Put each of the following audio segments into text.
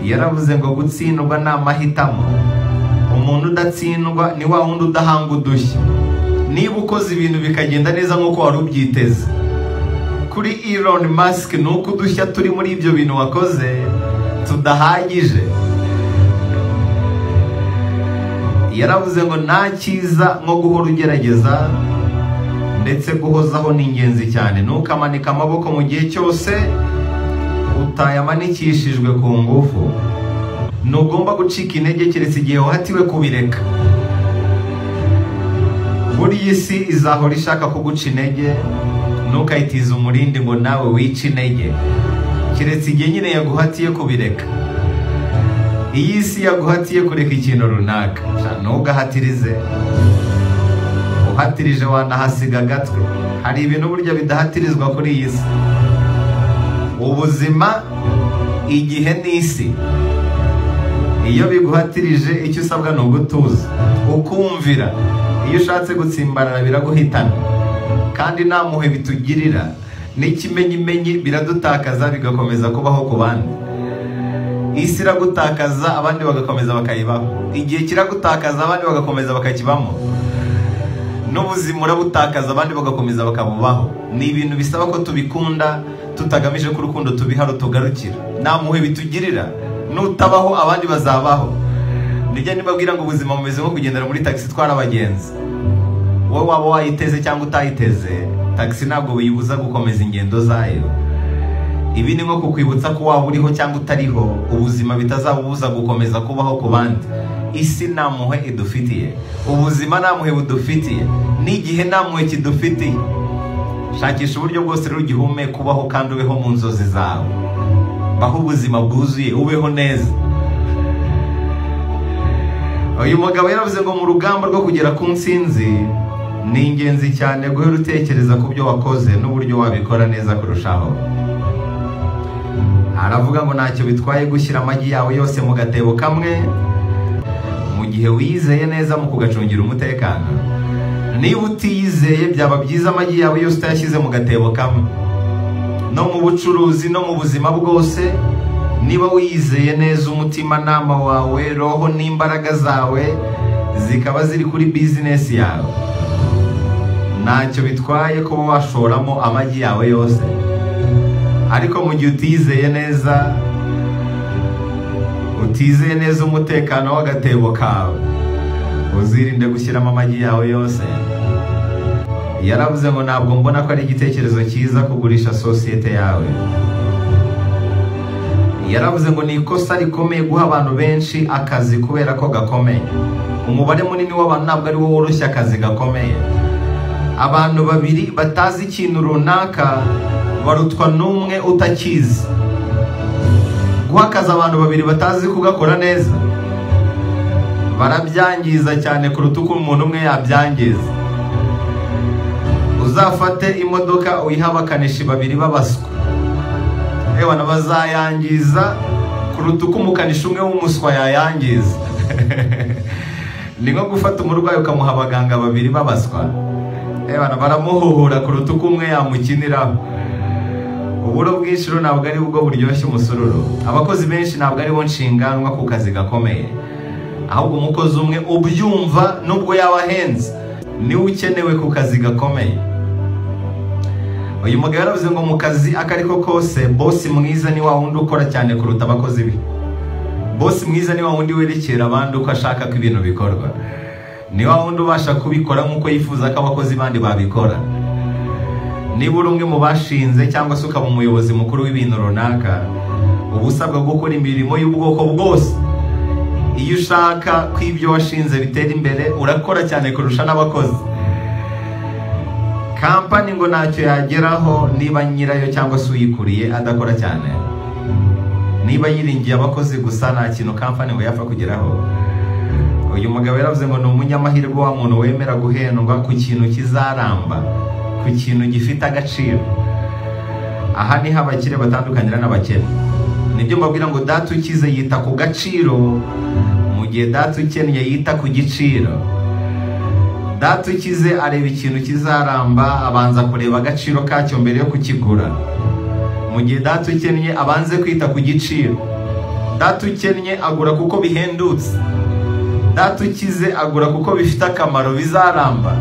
yaravuze ngo gutsindwa ni amahitamo. Umuntu udatsindwa ni wa wundi udahanga udushya. Niba ukoze ibintu bikagenda neza nk'uko wari ubyiteze, kuri Elon Musk ni uko udushya turi muri ibyo bintu wakoze tudahagije. Yaravuze ngo nta cyiza nko guhora ugerageza, ndetse guhozaho ni ingenzi cyane. Ntukamanika amaboko mu gihe cyose utayamanikishijwe ku ngufu. Ntugomba gucika intege keretse igihe wahatiwe kubireka. Buriya isi izahora ishaka kuguca intege, ntukayitize umurindi ngo nawe wice intege, keretse igihe nyine yaguhatiye kubireka. Iyi si yaguhatiye kureka ikintu runaka, ntugahatirize. Uhatirije wanahasiga agatwe. Hari ibintu burya bidahatirizwa kuri iyi si: ubuzima, igihe n'isi. Iyo biguhatirije, icyo usabwa ni ugutuza ukumvira. Iyo ushatse gutsimbarara biraguhitana, kandi nta mpuhwe bitugirira. N'ikimenyimenyi biradutakaza bigakomeza kubaho ku bandi. Isi iragutakaza abandi bagakomeza bakayibaho. Igihe kiragutakaza abandi bagakomeza bakakibamo. N'ubuzima urabutakaza abandi bagakomeza bakabubaho. Ni ibintu bisaba ko tubikunda, tutagamije ko urukundo tubiha rutugarukira. Nta mpuhwe bitugirira. Nutabaho abandi bazabaho. Nijya nibabwira ngo ubuzima bumeze nko kugendera muri taxi itwara abagenzi. Wowe waba wayiteze cyangwa utayiteze, taxi ntabwo biyibuza gukomeza ingendo zayo. Ibi ni nko kukwibutsa ko waba uriho cyangwa utariho, ubuzima bitazabubuza gukomeza kubaho ku bandi. Isi nta mpuhwe idufitiye, ubuzima nta mpuhwe budufitiye, n'igihe nta mpuhwe kidufitiye. Shakisha uburyo bwose rero ugihumeka kubaho kandi ubeho mu nzozi zawe. Baho ubuzima bwuzuye, ubeho neza. Uyu mugabo yaravuze ngo mu rugamba rwo kugera ku ntsinzi ni ingenzi cyane guhera utekereza ku byo wakoze n'uburyo wabikora neza kurushaho. Aravuga ngo ntacyo bitwaye gushyira amagi yawe yose mu gatebo kamwe mu gihe wizeye neza mu kugacungira umutekano. Niba utiyizeye, byaba byiza amagi yawe yose utayashyize mu gatebo kamwe. No mu bucuruzi no mu buzima bwose, niba wizeye neza umutimanama wawe, roho n'imbaraga zawe zikaba ziri kuri bizinesi yawe, ntacyo bitwaye kuba washoramo amagi yawe yose. Ariko mu gihe utizeye neza umutekano w'agatebo kawe, uzirinde gushyiramo amagi yawe yose. Yaravuze ngo ntabwo mbona ko ari igitekerezo cyiza kugurisha sosiyete yawe. Yaravuze ngo ni ikosa rikomeye guha abantu benshi akazi kubera ko gakomeye. Umubare munini w'abantu ntabwo ari wo woroshya akazi gakomeye. Abantu babiri batazi ikintu runaka barutwa n'umwe utakizi. Guha akazi abantu babiri batazi kugakora neza barabyangiza cyane kuruta uko umuntu umwe yabyangiza. Uzafate imodoka uyiha abakanishi babiri babaswa, ewana bazayangiza kuruta uko umukanishi umwe w'umuswa yayangiza. Ni nko gufata umurwayi ukamuha abaganga babiri babaswa, ewana baramuhuhura kuruta uko umwe yamukiniraho. Uburo bwinshi rero ntabwo ari bwo buryoshye umusururu. Abakozi benshi ntabwo ari bo nshinganwa ku kazi gakomeye, ahubwo umukozi umwe ubyumva nubwo yabahenze niwe ukenewe ku kazi gakomeye. Uyu mugabo yaravuze ngo mu kazi akariko kose, bosi mwiza ni wa wundi ukora cyane kuruta abakozi be. Bosi mwiza ni wa wundi werekera abandi uko ashaka ko ibintu bikorwa. Ni wa wundi ubasha kubikora nk'uko yifuza ko abakozi bandi babikora. Niba uri umwe mu bashinze cyangwa se ukaba umuyobozi mukuru w'ibintu runaka, uba usabwa gukora imirimo y'ubwoko bwose. Iyo ushaka ko ibyo washinze bitera imbere, urakora cyane kurusha n'abakozi. Kampani ngo ntacyo yageraho niba nyirayo cyangwa se uyikuriye adakora cyane. Niba yiringiye abakozi gusa, nta kintu kampani ngo yapfa kugeraho. Uyu mugabo yaravuze ngo ni umunyamahirwe wa muntu wemera guhendwa ku kintu kizaramba, ku kintu gifite agaciro. Aha niho abakire batandukanira n'abakene. Nibyo mbabwira ngo data ukize yita ku gaciro, mu gihe data ukennye yita ku giciro. Data ukize areba ikintu kizaramba, abanza kureba agaciro kacyo mbere yo kukigura, mu gihe data ukennye abanze kwita ku giciro. data ukennye agura kuko bihendutse, data ukize agura kuko bifite akamaro bizaramba.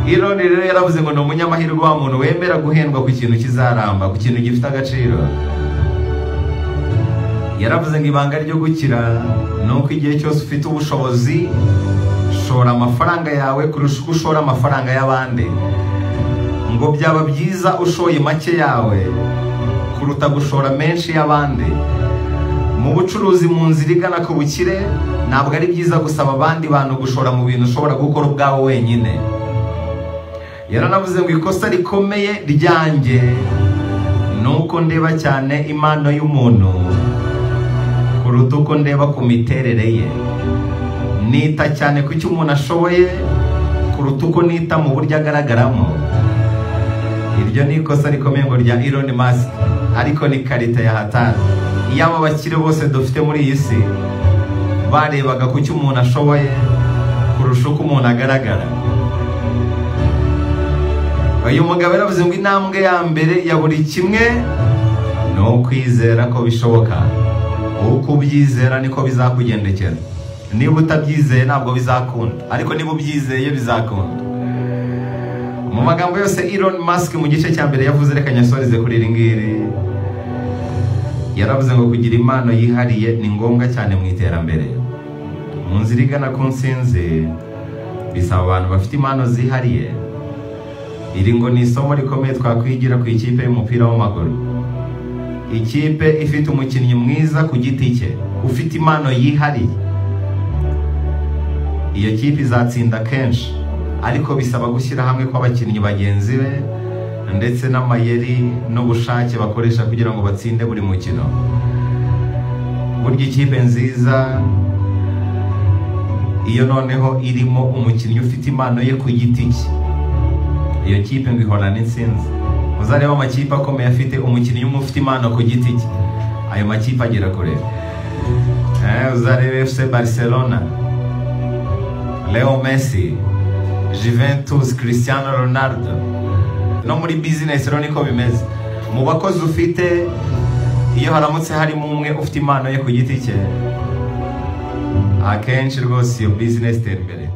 Elon rero yaravuze ngo ni umunyamahirwe wa muntu wemera guhendwa ku kintu kizaramba, ku kintu gifite agaciro. Yaravuze ngo ibanga ryo gukira ni uko igihe cyose ufite ubushobozi, shora amafaranga yawe kurusha uko ushora amafaranga y'abandi. Ngo byaba byiza ushoye make yawe kuruta gushora menshi y'abandi. Mu bucuruzi, mu nzira igana ku bukire, ntabwo ari byiza gusaba abandi bantu gushora mu bintu ushobora gukora ubwawe wenyine. Yaranavuze ngo ikosa rikomeye ryanjye ni uko ndeba cyane impano y'umuntu kuruta uko ndeba ku miterere ye. Nita cyane ku cyo umuntu ashoboye kuruta uko nita mu buryo agaragaramo. Iryo ni ikosa rikomeye ngo rya Elon Musk, ariko ni karita ya hatari. Iyo abo bakire bose dufite muri iyi si barebaga ku cyo umuntu ashoboye kurusha uko umuntu agaragara. Uyu mugabo yaravuze ngo intambwe ya mbere ya buri kimwe ni ukwizera ko bishoboka. Uko ubyizera niko bizakugendekera. Niba utabyizeye ntabwo bizakunda, ariko niba ubyizeye bizakunda. Mu magambo yose Elon Musk mu gice cya mbere yavuze, reka nyasoreze kuri iri ngiri. Yaravuze ngo kugira impano yihariye ni ngombwa cyane mu iterambere. Mu nzira igana ku ntsinzi bisaba abantu bafite impano zihariye. Iri ngo ni isomo rikomeye twakwigira ku ikipe y'umupira w'amaguru. Ikipe ifite umukinnyi mwiza ku giti cye, ufite impano yihariye, iyo kipe izatsinda kenshi, ariko bisaba gushyira hamwe kw'abakinnyi bagenzi be ndetse n'amayeri n'ubushake bakoresha kugira ngo batsinde buri mukino. Burya ikipe nziza iyo noneho irimo umukinnyi ufite impano ye ku giti cye, iyo kipe ngo ihorana intsinzi. Uzareba amakipe akomeye afite umukinnyi umwe ufite impano ku giti cye, ayo makipe agera kure. Uzarebe FC Barcelona, Leo Messi, Juventus, Cristiano Ronaldo. No muri business rero niko bimeze. Mu bakozi ufite, iyo haramutse harimo umwe ufite impano ye ku giti cye, akenshi rwose iyo business itera imbere.